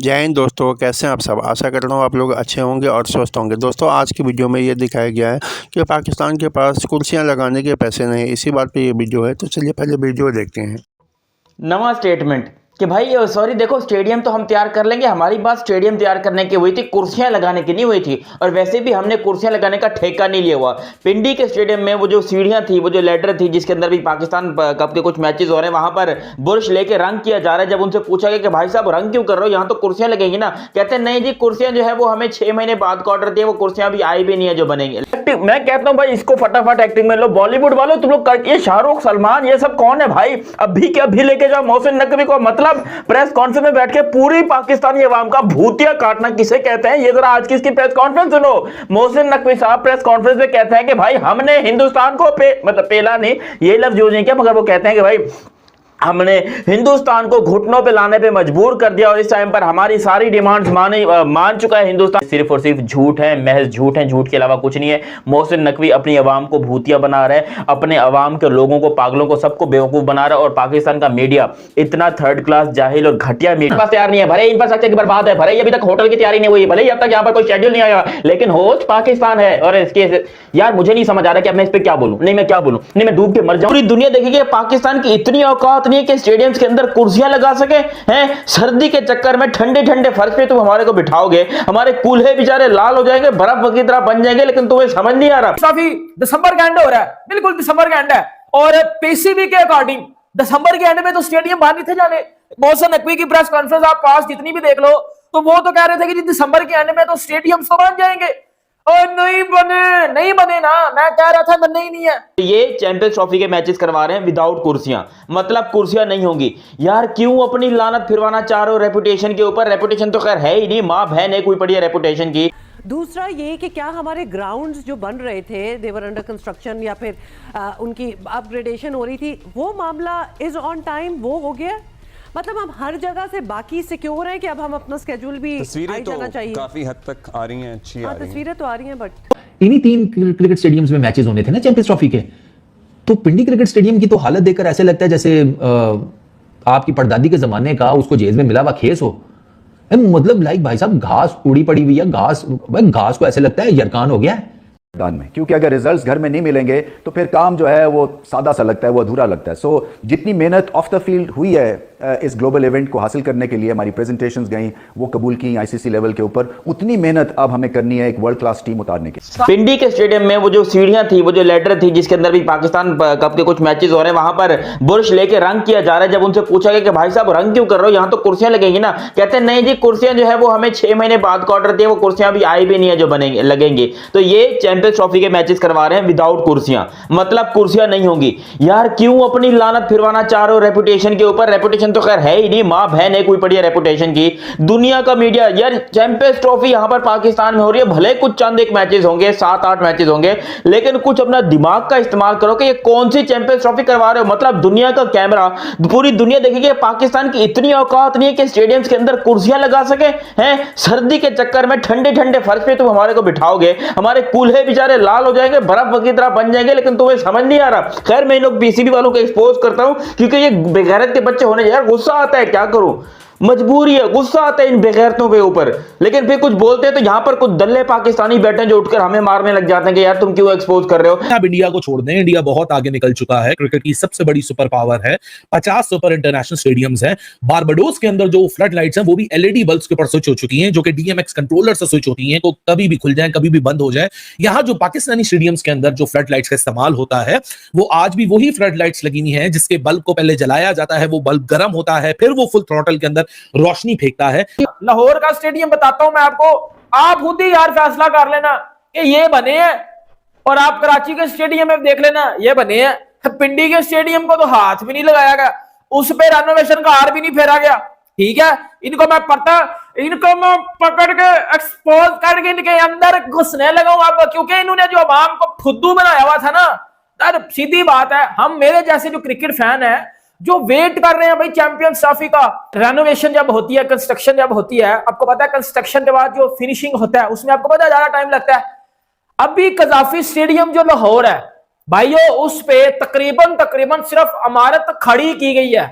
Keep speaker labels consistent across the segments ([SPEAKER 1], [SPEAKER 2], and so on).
[SPEAKER 1] जय हिंद दोस्तों, कैसे हैं आप सब। आशा कर रहा हूँ आप लोग अच्छे होंगे और स्वस्थ होंगे। दोस्तों, आज की वीडियो में ये दिखाया गया है कि पाकिस्तान के पास कुर्सियां लगाने के पैसे नहीं। इसी बात पे ये वीडियो है, तो चलिए पहले वीडियो देखते हैं।
[SPEAKER 2] नवा स्टेटमेंट कि भाई सॉरी देखो, स्टेडियम तो हम तैयार कर लेंगे। हमारी बात स्टेडियम तैयार करने की हुई थी, कुर्सियां लगाने की नहीं हुई थी। और वैसे भी हमने कुर्सियां लगाने का ठेका नहीं लिया हुआ। पिंडी के स्टेडियम में वो जो सीढ़ियां थी, वो जो लेडर थी, जिसके अंदर भी पाकिस्तान कप के कुछ मैचेस हो रहे हैं, वहां पर बुर्श लेके रंग किया जा रहा है। जब उनसे पूछा गया कि भाई साहब रंग क्यों कर रहे हो, यहाँ तो कुर्सियां लगेंगी ना, कहते हैं नहीं जी, कुर्सियां जो है वो हमें 6 महीने बाद का ऑर्डर दिए, वो कुर्सियां अभी आई भी नहीं है जो बनेंगे। मैं कहता हूं भाई, इसको फटाफट एक्टिंग में लो। बॉलीवुड वालों तुम लोग, ये शाहरुख सलमान ये सब कौन है भाई? अभी के अभी लेके जाओ मोहसिन नकवी को। मतलब प्रेस कॉन्फ्रेंस में बैठ के पूरी पाकिस्तानी अवाम का भूतिया काटना किसे कहते हैं, ये जरा आज की इसकी प्रेस कॉन्फ्रेंस सुनो। मोहसिन नकवी साहब प्रेस कॉन्फ्रेंस में कहते हैं कि भाई हमने हिंदुस्तान को मतलब पेला नहीं, ये लफ्ज यूज नहीं किया, मगर वो कहते हैं कि भाई हमने हिंदुस्तान को घुटनों पे लाने पे मजबूर कर दिया और इस टाइम पर हमारी सारी डिमांड्स मान चुका है हिंदुस्तान। सिर्फ और सिर्फ झूठ है, महज झूठ है, झूठ के अलावा कुछ नहीं है। मोहसिन नकवी अपनी अवाम को भूतिया बना रहा है, अपने अवाम के लोगों को, पागलों को, सबको बेवकूफ बना रहा है। और पाकिस्तान का मीडिया इतना थर्ड क्लास, जाहिल और घटिया मीडिया तैयार नहीं है। भले इंफ्रास्ट्रक्चर की बर्बाद है, भले अभी तक होटल की तैयारी नहीं हुई, भले अब तक यहाँ पर कोई शेड्यूल नहीं आया, लेकिन होस्ट पाकिस्तान है। और इसके यार मुझे नहीं समझ आ रहा कि अब मैं इस पर क्या बोलूं। नहीं मैं क्या बोलूं, नहीं मैं डूब के मर जाऊं। पूरी दुनिया देखेगी, पाकिस्तान की इतनी औकात नहीं है कि स्टेडियम्स के अंदर कुर्सियां लगा सके हैं। सर्दी के चक्कर में ठंडे ठंडे फर्श पे तुम हमारे को बिठाओगे, हमारे कूल्हे बेचारे लाल हो जाएंगे, बर्फ की तरह बन जाएंगे, लेकिन तुम्हें समझ नहीं आ रहा।
[SPEAKER 3] काफी दिसंबर का एंड हो रहा है, बिल्कुल दिसंबर का एंड है। और पीसीबी के अकॉर्डिंग दिसंबर के एंड में तो स्टेडियम बाहर नहीं थे जाने। मोहसिन नकवी की प्रेस कॉन्फ्रेंस आप पास जितनी भी देख लो, तो वो तो कह रहे थे कि दिसंबर के एंड में तो स्टेडियम तो बन जाएंगे। और नहीं बने ना, मैं कह रहा था बनने ही नहीं है।
[SPEAKER 2] ये चैंपियंस ट्रॉफी के मैचेस करवा रहे हैं विदाउट कुर्सियां, मतलब कुर्सियां नहीं होंगी। यार क्यों अपनी लानत फिरवाना चाह रहे हो रेपुटेशन के ऊपर? रेपुटेशन तो खैर है ही नहीं, माँ बहन है कोई पड़ी है रेपुटेशन की।
[SPEAKER 4] दूसरा ये कि क्या हमारे ग्राउंड्स जो बन रहे थे, देवर अंडर कंस्ट्रक्शन या फिर उनकी अपग्रेडेशन हो रही थी, वो मामला इज ऑन टाइम, वो हो गया? मतलब हम हर जगह से बाकी सिक्योर हैं कि अब हम अपना स्केड्यूल भी आई जाना चाहिए।
[SPEAKER 5] काफी हद तक आ रही हैं, अच्छी आ रही हैं।
[SPEAKER 4] तस्वीरें तो आ रही हैं, बट
[SPEAKER 6] इन्हीं 3 क्रिकेट स्टेडियम्स में मैचेस होने थे ना चैंपियंस ट्रॉफी के। तो पिंडी क्रिकेट स्टेडियम की तो हालत देखकर ऐसे लगता है जैसे आपकी परदादी के जमाने का उसको जेल में मिला हुआ खेस हो। मतलब लाइक भाई साहब, घास उड़ी पड़ी हुई है, घास को ऐसे लगता है यरकान हो गया है
[SPEAKER 7] मैदान में। क्योंकि अगर रिजल्ट्स घर में नहीं मिलेंगे तो फिर काम जो है वो सादा सा लगता है, वो अधूरा लगता है। सो जितनी मेहनत ऑफ द फील्ड हुई है इस ग्लोबल इवेंट को हासिल करने के लिए, हमारी प्रेजेंटेशंस गई, वो कबूल की आईसीसी लेवल के ऊपर, उतनी मेहनत अब हमें करनी है एक वर्ल्ड क्लास टीम उतारने की।
[SPEAKER 2] पिंडी के स्टेडियम में वो जो सीढ़ियां थी, वो जो लेडर थी, जिसके अंदर भी पाकिस्तान कप के कुछ मैचेस हो रहे हैं, वहां पर बुर्श लेके रंग किया जा रहा है। जब उनसे पूछा गया कि भाई साहब रंग क्यों कर रहे हो, यहाँ तो कुर्सियां लगेंगी ना, कहते हैं नहीं जी, कुर्सियां जो है वो हमें 6 महीने बाद का ऑर्डर दिए, वो कुर्सियां अभी आई भी नहीं है जो बनेंगे लगेंगी। तो ये चैंपियंस ट्रॉफी के मैचेस करवा रहे हैं विदाउट कुर्सियां, मतलब कुर्सियां नहीं होंगी। यार क्यों अपनी लानत फिरवाना चाह रहे हो रेपुटेशन के ऊपर? रेपुटेशन तो खैर है ही नहीं, माँ बहन है कोई पड़ी है रेपुटेशन की। दुनिया का मीडिया, यार चैंपियंस ट्रॉफी यहां पर पाकिस्तान में हो रही है, भले कुछ चंद एक मैचेस होंगे, 7-8 मैचेस होंगे, लेकिन कुछ अपना दिमाग का इस्तेमाल करो कि ये कौन सी चैंपियंस ट्रॉफी करवा रहे हो। मतलब दुनिया का कैमरा, पूरी दुनिया देखेगी, पाकिस्तान की इतनी औकात नहीं है कि स्टेडियम्स के अंदर कुर्सियां लगा सके हैं। सर्दी के चक्कर में ठंडे ठंडे फर्श पे तुम हमारे को बिठाओगे, हमारे कूल्हे बेचारे लाल हो जाएंगे, बर्फ की तरह बन जाएंगे, लेकिन तुम्हें समझ नहीं आ रहा। खैर मैं इन लोग पीसीबी वालों को एक्सपोज करता हूं, क्योंकि ये बेगैरत के बच्चे होने, यार गुस्सा आता है, क्या करूं, मजबूरी है, गुस्सा आता है इन बेगैरतों के ऊपर। लेकिन फिर कुछ बोलते हैं तो यहां पर कुछ दल्ले पाकिस्तानी बैठे हैं जो उठकर हमें मारने लग जाते हैं कि यार तुम क्यों एक्सपोज कर रहे हो।
[SPEAKER 8] अब इंडिया को छोड़ दें, इंडिया बहुत आगे निकल चुका है, क्रिकेट की सबसे बड़ी सुपर पावर है, 50 सुपर इंटरनेशनल स्टेडियम्स हैं। बारबाडोस के अंदर जो फ्लड लाइट्स हैं वो भी एलईडी बल्ब्स के ऊपर स्विच हो चुकी हैं, जो कि डीएमएक्स कंट्रोलर से स्विच होती हैं, को कभी भी खुल जाए कभी भी बंद हो जाए। यहाँ जो पाकिस्तानी स्टेडियम्स के अंदर जो फ्लड लाइट्स का इस्तेमाल होता है, वो आज भी वही फ्लड लाइट्स लगी हुई हैं, जिसके बल्ब को पहले जलाया जाता है, वो बल्ब गर्म होता है, फिर वो फुल थ्रॉटल के अंदर रोशनी है।
[SPEAKER 3] लाहौर का स्टेडियम बताता हूं मैं आपको, आप खुद ही यार फैसला कर लेना कि ये बने हैं, और आप कराची के स्टेडियम में देख लेना ये बने हैं। पिंडी के स्टेडियम को तो हाथ भी नहीं लगाया गया, उस पे रेनोवेशन का हार भी नहीं फेरा गया। ठीक है, इनको मैं पकड़ के एक्सपोज करके इनके अंदर घुसने लगा हूं अब, क्योंकि इन्होंने जो आवाम को फुद्दू बनाया हुआ था ना, यार सीधी बात है, हम मेरे जैसे जो क्रिकेट फैन है जो वेट कर रहे हैं भाई चैंपियंस ट्रॉफी का, रेनोवेशन जब होती है, कंस्ट्रक्शन जब होती है, आपको पता है कंस्ट्रक्शन के बाद जो फिनिशिंग होता है उसमें आपको पता है ज्यादा टाइम लगता है। अभी कजाफी स्टेडियम जो लाहौर है भाइयों, उस पे तकरीबन सिर्फ इमारत खड़ी की गई है,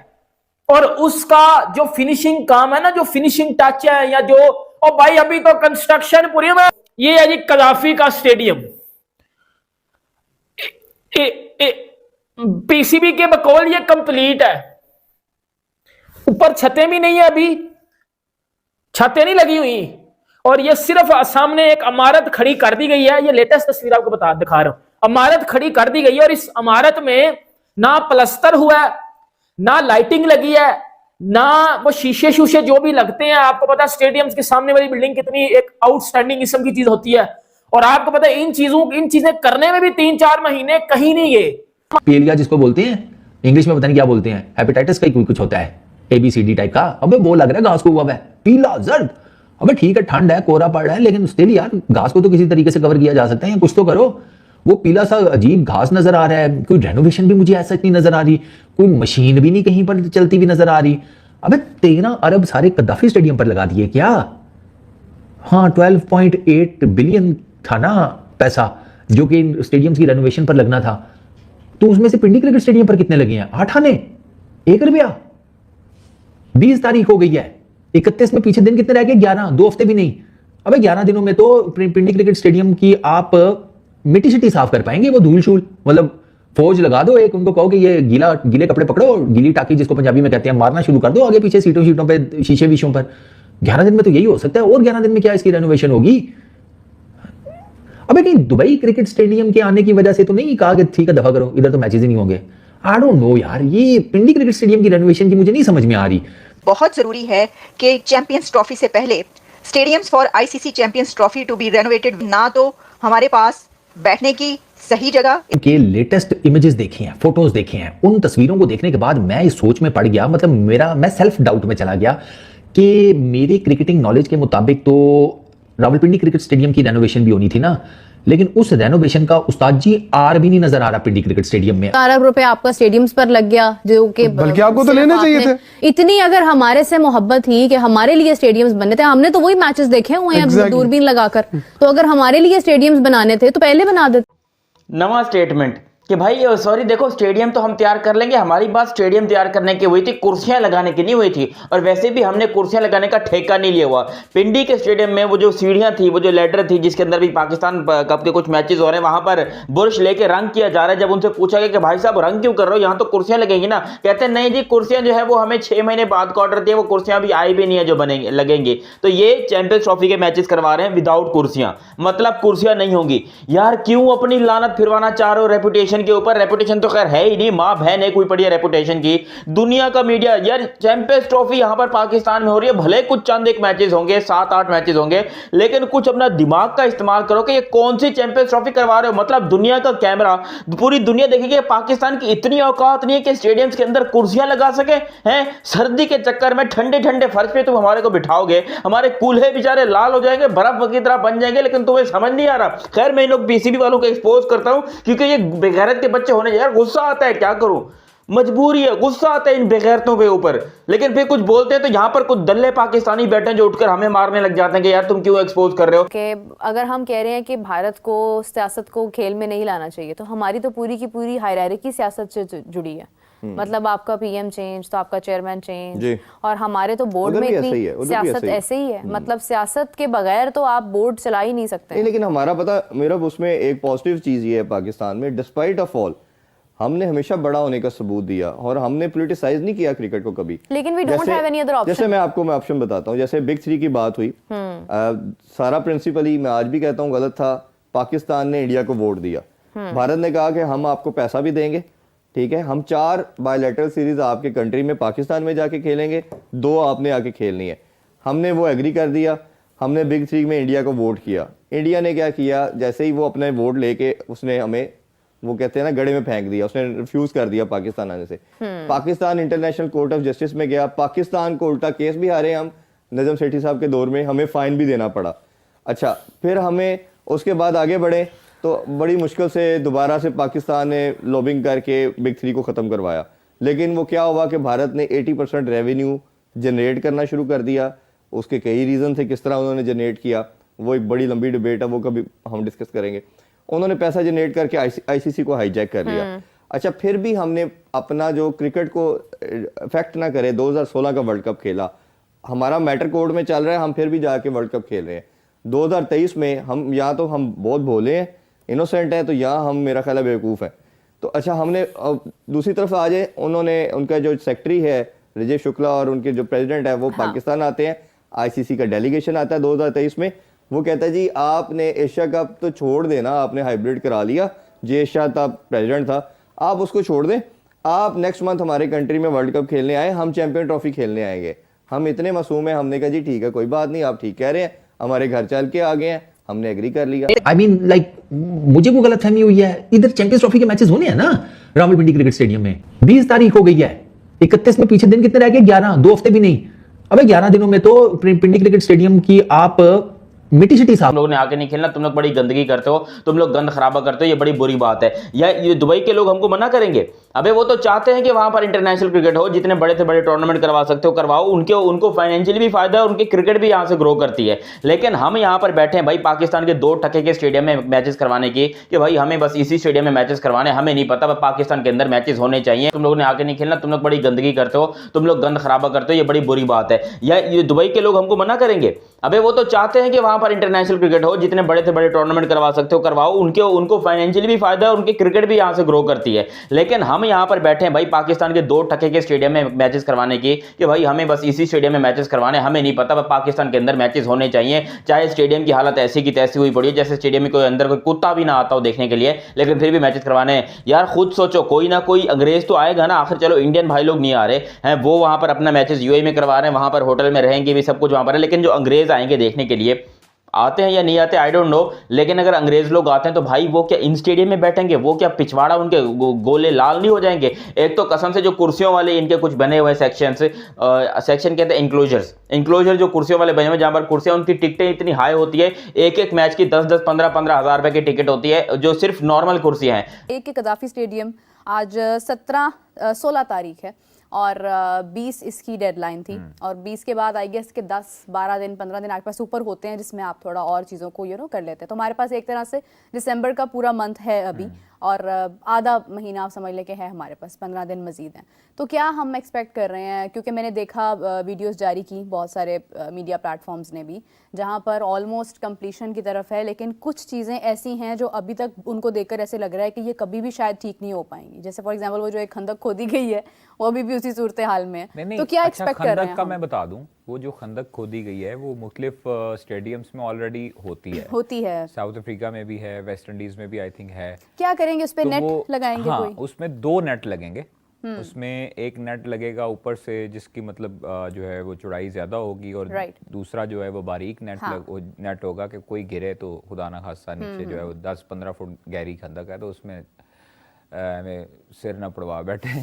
[SPEAKER 3] और उसका जो फिनिशिंग काम है ना, जो फिनिशिंग टच है, या जो, और भाई अभी तो कंस्ट्रक्शन पूरी में, ये है जी कदाफी का स्टेडियम, पीसीबी के बकौल ये कंप्लीट है। ऊपर छतें भी नहीं है, अभी छतें नहीं लगी हुई, और ये सिर्फ सामने एक इमारत खड़ी कर दी गई है। ये लेटेस्ट तस्वीर आपको दिखा रहा हूं, इमारत खड़ी कर दी गई है, और इस इमारत में ना प्लस्तर हुआ है, ना लाइटिंग लगी है, ना वो शीशे शूशे जो भी लगते हैं। आपको पता है स्टेडियम्स के सामने वाली बिल्डिंग कितनी एक आउटस्टैंडिंग किस्म की चीज होती है, और आपको पता है इन चीजें करने में भी 3-4 महीने कहीं नहीं गए।
[SPEAKER 6] पेलिया जिसको बोलते हैं, इंग्लिश में पता नहीं क्या बोलते हैं, हेपेटाइटिस का ही कुछ होता है, ABCD टाइप का। अबे वो लग रहा है घास को हुआ है, पीला जर्द। अबे ठीक है, ठंड है, कोहरा पड़ रहा है, लेकिन स्टिल यार घास को तो किसी तरीके से कवर किया जा सकता है, कुछ तो करो। वो पीला सा अजीब घास नजर आ रहा है, कोई रेनोवेशन भी मुझे ऐसा नहीं नजर आ रही, कोई मशीन भी नहीं कहीं पर चलती भी नजर आ रही। अबे 13 अरब सारे कद्दाफी स्टेडियम पर लगा दिए क्या? हाँ, 12.8 बिलियन था ना पैसा जो कि स्टेडियम की रेनोवेशन पर लगना था। तो उसमें से पिंडी क्रिकेट स्टेडियम पर कितने लगे हैं? 8 आने, 1 रुपया। 20 तारीख हो गई है, 31 में पीछे दिन कितने रह गए? 11, 2 हफ्ते भी नहीं। अबे 11 दिनों में तो पिंडी क्रिकेट स्टेडियम की आप मिट्टी शिट्टी साफ कर पाएंगे? वो धूल शूल, मतलब फौज लगा दो एक, उनको कहो कि ये गीले कपड़े पकड़ो, गीली टाकी जिसको पंजाबी में कहते हैं, मारना शुरू कर दो आगे पीछे सीटों पे, शीशे वीशों पर। 11 दिन में तो यही हो सकता है, और 11 दिन में क्या इसकी रेनोवेशन होगी? अबे कहीं दुबई क्रिकेट स्टेडियम के आने की वजह से तो नहीं कहा कि ठीक है दफा करो, इधर तो मैचेस ही नहीं होंगे? आई डोंट नो यार, ये पिंडी क्रिकेट स्टेडियम की रेनोवेशन की मुझे नहीं समझ में आ रही।
[SPEAKER 9] बहुत जरूरी है कि चैंपियंस ट्रॉफी से पहले stadiums for ICC champions trophy to be renovated, ना तो हमारे पास बैठने की सही जगह
[SPEAKER 6] के लेटेस्ट इमेजेस देखे हैं, फोटोज देखे हैं, उन तस्वीरों को देखने के बाद मैं इस सोच में पड़ गया, मतलब मैं सेल्फ डाउट में चला गया कि मेरे क्रिकेटिंग नॉलेज के मुताबिक तो रावलपिंडी क्रिकेट स्टेडियम की रेनोवेशन भी होनी थी ना, लेकिन उस रेनोवेशन का उस्ताद जी आर भी नहीं नजर आ रहा पिंडी क्रिकेट स्टेडियम में।
[SPEAKER 10] 4 अरब रुपए आपका स्टेडियम्स पर लग गया, जो कि
[SPEAKER 5] बल्कि आपको तो लेने चाहिए थे।
[SPEAKER 10] इतनी अगर हमारे से मोहब्बत थी कि हमारे लिए स्टेडियम्स बनने थे, हमने तो वही मैचेस देखे हुए हैं दूरबीन लगाकर, तो अगर हमारे लिए स्टेडियम्स बनाने थे तो पहले बना देते।
[SPEAKER 2] नवा स्टेटमेंट कि भाई सॉरी देखो स्टेडियम तो हम तैयार कर लेंगे, हमारी बात स्टेडियम तैयार करने की हुई थी, कुर्सियां लगाने की नहीं हुई थी, और वैसे भी हमने कुर्सियां लगाने का ठेका नहीं लिया हुआ। पिंडी के स्टेडियम में वो जो सीढ़ियां थी, वो जो लेडर थी जिसके अंदर भी पाकिस्तान कप के कुछ मैचेस हो रहे हैं, वहां पर बुरश लेके रंग किया जा रहा है। जब उनसे पूछा गया कि भाई साहब रंग क्यों कर रहे हो, यहाँ तो कुर्सियां लगेंगी ना, कहते हैं नहीं जी कुर्सियां जो है वो हमें 6 महीने बाद का ऑर्डर दिया, वो कुर्सियां अभी आई भी नहीं है जो बनेंगे लगेंगी। तो ये चैंपियंस ट्रॉफी के मैचेस करवा रहे हैं विदाउट कुर्सियां, मतलब कुर्सियां नहीं होंगी। यार क्यों अपनी लानत फिरवाना चाह रहे हो रेपुटेशन के ऊपर? रेपुटेशन तो खैर है ही नहीं, मां बहन है कोई पड़ी है रेपुटेशन की। दुनिया का मीडिया, यार चैंपियंस ट्रॉफी यहां पर पाकिस्तान में हो रही है, भले कुछ चंद एक मैचेस होंगे, 7-8 मैचेस होंगे, लेकिन कुछ अपना दिमाग का इस्तेमाल करो कि ये कौन सी चैंपियंस ट्रॉफी करवा रहे हो। मतलब दुनिया का कैमरा, पूरी दुनिया देखेगी, पाकिस्तान की इतनी औकात नहीं है कि स्टेडियम्स के अंदर कुर्सियां लगा सके हैं। सर्दी के चक्कर में ठंडे ठंडे फर्श पे तुम हमारे को बिठाओगे, हमारे कूल्हे बेचारे लाल हो जाएंगे, बर्फ की तरह बन जाएंगे, लेकिन तुम्हें समझ नहीं आ रहा। खैर मैं इन लोग पीसीबी वालों को एक्सपोज करता हूं क्योंकि ये बेगैरत के बच्चे होने, यार गुस्सा आता है, क्या करूं, मजबूरी है, गुस्सा आता है इन बेगैरतों पे ऊपर। लेकिन फिर कुछ बोलते हैं तो यहाँ पर कुछ दल्ले पाकिस्तानी बैठे हैं जो उठकर हमें मारने लग जाते हैं कि यार तुम क्यों एक्सपोज कर रहे हो।
[SPEAKER 10] कि अगर हम कह रहे हैं कि भारत को सियासत को खेल में नहीं लाना चाहिए, तो हमारी तो पूरी की पूरी हायरार्की सियासत से जुड़ी है। मतलब आपका पीएम चेंज तो आपका चेयरमैन चेंज, और हमारे तो बोर्ड में इतनी सियासत ऐसे ही है। मतलब सियासत के बगैर तो आप बोर्ड चला ही नहीं सकते।
[SPEAKER 5] लेकिन हमारा पता मेरा उसमें एक पॉजिटिव चीज ये है, पाकिस्तान में डिस्पाइट ऑफ ऑल हमने हमेशा बड़ा होने का सबूत दिया और हमने पॉलिटिसाइज नहीं किया क्रिकेट को कभी।
[SPEAKER 10] लेकिन we don't have any other option.
[SPEAKER 5] जैसे मैं आपको ऑप्शन बताता हूँ, जैसे बिग 3 की बात हुई, सारा प्रिंसिपली मैं आज भी कहता हूँ गलत था। पाकिस्तान ने इंडिया को वोट दिया, भारत ने कहा कि हम आपको पैसा भी देंगे, ठीक है, हम 4 बायलैटरल सीरीज आपके कंट्री में पाकिस्तान में जाके खेलेंगे, 2 आपने आके खेलनी है। हमने वो एग्री कर दिया, हमने बिग 3 में इंडिया को वोट किया। इंडिया ने क्या किया, जैसे ही वो अपने वोट लेके उसने हमें, वो कहते हैं ना, गड़े में फेंक दिया, उसने रिफ्यूज कर दिया पाकिस्तान आने से। Pakistan international court of justice में गया, पाकिस्तान को उल्टा केस भी हारे हम, नजम सेठी साहब के दौर में, हमें फाइन भी देना पड़ा। अच्छा, फिर हमें उसके बाद आगे बढ़े तो बड़ी मुश्किल से दोबारा से पाकिस्तान ने लॉबिंग करके बिग 3 को ख़त्म करवाया। लेकिन वो क्या हुआ कि भारत ने 80% रेवेन्यू जनरेट करना शुरू कर दिया। उसके कई रीज़न थे किस तरह उन्होंने जनरेट किया, वो एक बड़ी लंबी डिबेट है, वो कभी हम डिस्कस करेंगे। उन्होंने पैसा जनरेट करके आईसीसी को हाईजैक कर लिया। अच्छा फिर भी हमने अपना जो क्रिकेट को इफेक्ट ना करे 2016 का वर्ल्ड कप खेला, हमारा मैटर कोर्ट में चल रहा है, हम फिर भी जाके वर्ल्ड कप खेल रहे हैं। 2023 में हम या तो हम बहुत भोले हैं, इनोसेंट हैं, तो यहाँ हम मेरा ख्याल है बेवकूफ़ है। तो अच्छा हमने दूसरी तरफ आ जाए, उन्होंने उनका जो सेक्रेटरी है राजीव शुक्ला और उनके जो प्रेसिडेंट है वो पाकिस्तान आते हैं, आईसीसी का डेलीगेशन आता है 2023 में, वो कहता है जी आपने एशिया कप तो छोड़ देना, आपने हाइब्रिड करा लिया, जो एशिया था प्रेसिडेंट था, आप उसको छोड़ दें, आप नेक्स्ट मंथ हमारे कंट्री में वर्ल्ड कप खेलने आए, हम चैंपियन ट्रॉफी खेलने आएंगे। हम इतने मासूम हैं, हमने कहा जी ठीक है कोई बात नहीं, आप ठीक कह रहे हैं, हमारे घर चल के आ गए हैं, हमने एग्री कर लिया।
[SPEAKER 6] आई मीन लाइक मुझे वो गलतफहमी हुई है, इधर चैंपियंस ट्रॉफी के मैचेस होने हैं ना रावलपिंडी क्रिकेट स्टेडियम में, 20 तारीख हो गई है, 31 में पीछे दिन कितने रह गए, 11, 2 हफ्ते भी नहीं। अबे 11 दिनों में तो पिंडी क्रिकेट स्टेडियम की आप मिट्टी शिट्टी साहब,
[SPEAKER 2] तुम लोगों ने आके नहीं खेलना, तुम लोग बड़ी गंदगी करते हो, तुम लोग गंद खराबा करते हो, ये बड़ी बुरी बात है। या ये दुबई के लोग हमको मना करेंगे? अबे वो तो चाहते हैं कि वहां पर इंटरनेशनल क्रिकेट हो, जितने बड़े से बड़े टूर्नामेंट करवा सकते हो करवाओ, उनको फाइनेंशियली भी फायदा है, उनकी क्रिकेट भी यहाँ से ग्रो करती है। लेकिन हम यहाँ पर बैठे हैं भाई पाकिस्तान के 2 टके के स्टेडियम में मैचेस करवाने की, कि भाई हमें बस इसी स्टेडियम में मैचेस करवाने, हमें नहीं पता पाकिस्तान के अंदर मैचेस होने चाहिए। तुम लोगों ने आके नहीं खेलना, तुम लोग बड़ी गंदगी करते हो, तुम लोग गंद खराबा करते हो, ये बड़ी बुरी बात है। या ये दुबई के लोग हमको मना करेंगे? अबे वो तो चाहते हैं कि वहां पर इंटरनेशनल क्रिकेट हो, जितने बड़े से बड़े टूर्नामेंट करवा सकते हो करवाओ, उनको फाइनेंशियली भी फायदा है, उनकी क्रिकेट भी यहाँ से ग्रो करती है। लेकिन हम यहाँ पर बैठे हैं भाई पाकिस्तान के 2 टके के स्टेडियम में मैचेस करवाने की, कि भाई हमें बस इसी स्टेडियम में मैचेस करवाने, हमें नहीं पता पाकिस्तान के अंदर मैचेस होने चाहिए, चाहे स्टेडियम की हालत ऐसी की तैसी हुई पड़ी है, जैसे स्टेडियम में कोई अंदर कोई कुत्ता भी ना आता हो देखने के लिए, लेकिन फिर भी मैचेस करवाने हैं। यार खुद सोचो, कोई ना कोई अंग्रेज तो आएगा ना, आखिर चलो इंडियन भाई लोग नहीं आ रहे हैं, वो वहां पर अपना मैचेस यूएई में करवा रहे हैं, वहां पर होटल में रहेंगे भी, सब कुछ वहां पर है, लेकिन जो अंग्रेज आएंगे देखने के लिए, आते हैं या नहीं आते आई डोंट नो, लेकिन अगर अंग्रेज लोग आते हैं तो भाई वो क्या इन स्टेडियम में बैठेंगे? वो क्या पिछवाड़ा उनके गोले लाल नहीं हो जाएंगे? एक तो कसम से जो कुर्सियों वाले इनके कुछ बने हुए सेक्शन कहते हैं इंक्लोजर जो कुर्सियों वाले बने हुए, जहां पर कुर्सियां उनकी टिकटें इतनी हाई होती है, एक मैच की 10-10, 15-15 हज़ार रुपए की टिकट होती है, जो सिर्फ नॉर्मल कुर्सियां हैं।
[SPEAKER 10] एक कदाफी स्टेडियम आज 16 तारीख है और 20 इसकी डेडलाइन थी, और 20 के बाद आई गेस के 10, 12 दिन, 15 दिन आपके पास ऊपर होते हैं जिसमें आप थोड़ा और चीज़ों को कर लेते हैं। तो हमारे पास एक तरह से दिसंबर का पूरा मंथ है अभी, और आधा महीना आप समझ लें कि है हमारे पास, 15 दिन मजीद हैं। तो क्या हम एक्सपेक्ट कर रहे हैं, क्योंकि मैंने देखा वीडियोस जारी की बहुत सारे मीडिया प्लेटफॉर्म्स ने भी, जहां पर ऑलमोस्ट कंप्लीशन की तरफ है, लेकिन कुछ चीज़ें ऐसी हैं जो अभी तक उनको देखकर ऐसे लग रहा है कि ये कभी भी शायद ठीक नहीं हो पाएंगी। जैसे फॉर एग्जाम्पल वो जो एक खंदक खोदी गई है वो अभी भी उसी सूरत हाल में है। तो क्या एक्सपेक्ट कर रहे हैं?
[SPEAKER 11] मैं बता दूं, वो जो खंदक खोदी गई है वो मुख्तलिफ स्टेडियम्स में ऑलरेडी होती है, साउथ अफ्रीका में भी है, वेस्ट इंडीज में भी आई थिंक है।
[SPEAKER 10] क्या करेंगे उस पे? तो नेट लगाएंगे?
[SPEAKER 11] हाँ, उसमें 2 नेट लगेंगे। उसमें एक नेट लगेगा ऊपर से जिसकी मतलब जो है वो चौड़ाई ज्यादा होगी, और दूसरा जो है वो बारीक नेट होगा कि कोई गिरे तो खुदा ना खास्ता नीचे जो है वो 10-15 फुट गहरी खंदक है, तो उसमें हमें सिर ना पड़वा बैठे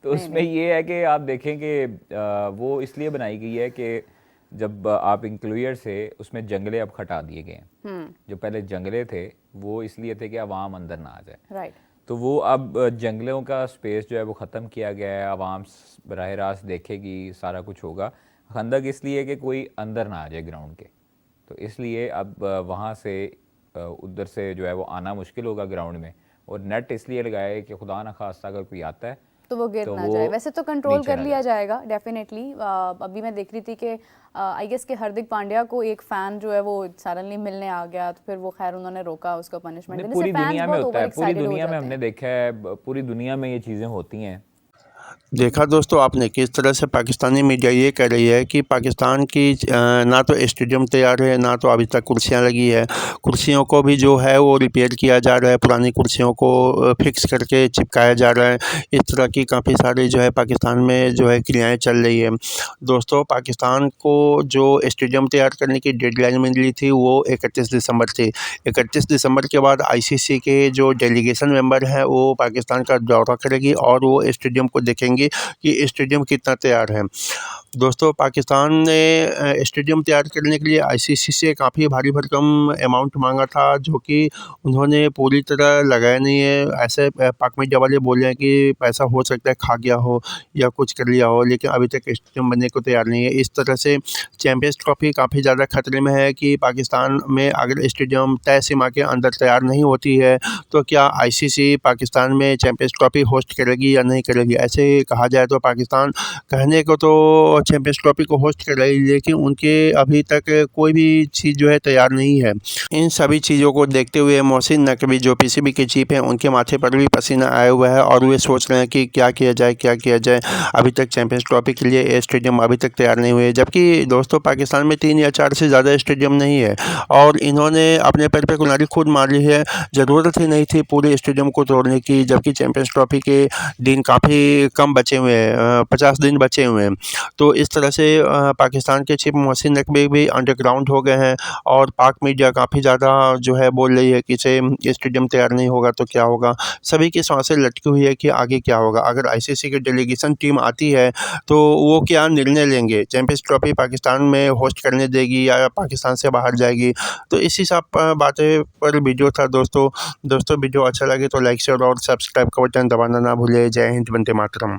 [SPEAKER 11] तो उसमें ये है कि आप देखें कि वो इसलिए बनाई गई है कि जब आप इंक्लूजर से उसमें जंगले अब हटा दिए गए हैं। जो पहले जंगले थे वो इसलिए थे कि आवाम अंदर ना आ जाए, तो वो अब जंगलों का स्पेस जो है वो ख़त्म किया गया है, आवाम बराह रास्त देखेगी, सारा कुछ होगा। खंदक इसलिए कि कोई अंदर ना आ जाए ग्राउंड के, तो इसलिए अब वहाँ से उधर से जो है वो आना मुश्किल होगा ग्राउंड में, और नेट इसलिए लगाया है कि खुदा ना खास्ता अगर कोई आता है
[SPEAKER 10] तो वो गिर ना जाए। वैसे तो कंट्रोल कर लिया जाएगा डेफिनेटली। अभी मैं देख रही थी कि आई गेस के हार्दिक पांड्या को एक फैन जो है वो सडनली मिलने आ गया, तो फिर वो खैर उन्होंने रोका उसका पनिशमेंट।
[SPEAKER 11] पूरी दुनिया में होता है, पूरी दुनिया में हमने देखा है, पूरी दुनिया में ये चीज़ें होती हैं।
[SPEAKER 1] देखा दोस्तों आपने किस तरह से पाकिस्तानी मीडिया ये कह रही है कि पाकिस्तान की ना तो स्टेडियम तैयार है, ना तो अभी तक कुर्सियां लगी है, कुर्सियों को भी जो है वो रिपेयर किया जा रहा है, पुरानी कुर्सियों को फिक्स करके चिपकाया जा रहा है। इस तरह की काफ़ी सारी जो है पाकिस्तान में जो है क्रियाएं चल रही है। दोस्तों पाकिस्तान को जो स्टेडियम तैयार करने की डेडलाइन मिली थी वो 31 दिसंबर थी। 31 दिसंबर के बाद ICC के जो डेलीगेशन मेंबर हैं वो पाकिस्तान का दौरा करेगी और वो स्टेडियम को देखेगी देखेंगे कि स्टेडियम कितना तैयार है। दोस्तों, पाकिस्तान ने स्टेडियम तैयार करने के लिए आईसीसी से काफ़ी भारी भरकम अमाउंट मांगा था, जो कि उन्होंने पूरी तरह लगाया नहीं है। ऐसे पाक मीडिया वाले बोल रहे हैं कि पैसा हो सकता है खा गया हो या कुछ कर लिया हो, लेकिन अभी तक स्टेडियम बनने को तैयार नहीं है। इस तरह से चैंपियंस ट्रॉफी काफ़ी ज़्यादा खतरे में है कि पाकिस्तान में अगर स्टेडियम तय सीमा के अंदर तैयार नहीं होती है तो क्या आईसीसी पाकिस्तान में चैंपियंस ट्रॉफी होस्ट करेगी या नहीं करेगी। ऐसे कहा जाए तो पाकिस्तान कहने को तो चैंपियंस ट्रॉफी को होस्ट कर रही है, लेकिन उनके अभी तक कोई भी चीज़ जो है तैयार नहीं है। इन सभी चीज़ों को देखते हुए मोहसिन नकवी जो पीसीबी के चीफ हैं, उनके माथे पर भी पसीना आया हुआ है और वे सोच रहे हैं कि क्या किया जाए। अभी तक चैंपियंस ट्रॉफी के लिए स्टेडियम अभी तक तैयार नहीं हुए, जबकि दोस्तों पाकिस्तान में 3 या 4 से ज़्यादा स्टेडियम नहीं है और इन्होंने अपने पैर पे कुल्हाड़ी खुद मार ली है। ज़रूरत ही नहीं थी पूरे स्टेडियम को तोड़ने की, जबकि चैंपियंस ट्रॉफी के दिन काफ़ी कम बचे हुए हैं, 50 दिन बचे हुए हैं। तो इस तरह से पाकिस्तान के चीफ मोहसिन नकवी भी अंडरग्राउंड हो गए हैं और पाक मीडिया काफ़ी ज़्यादा जो है बोल रही है कि इसे स्टेडियम तैयार नहीं होगा तो क्या होगा। सभी की सांसें लटकी हुई है कि आगे क्या होगा। अगर आईसीसी की डेलीगेशन टीम आती है तो वो क्या निर्णय लेंगे, चैंपियंस ट्रॉफी पाकिस्तान में होस्ट करने देगी या पाकिस्तान से बाहर जाएगी। तो इसी सब बातें पर वीडियो था दोस्तों वीडियो अच्छा लगे तो लाइक शेयर और सब्सक्राइब का बटन दबाना ना भूलिए। जय हिंद, वंदे मातरम।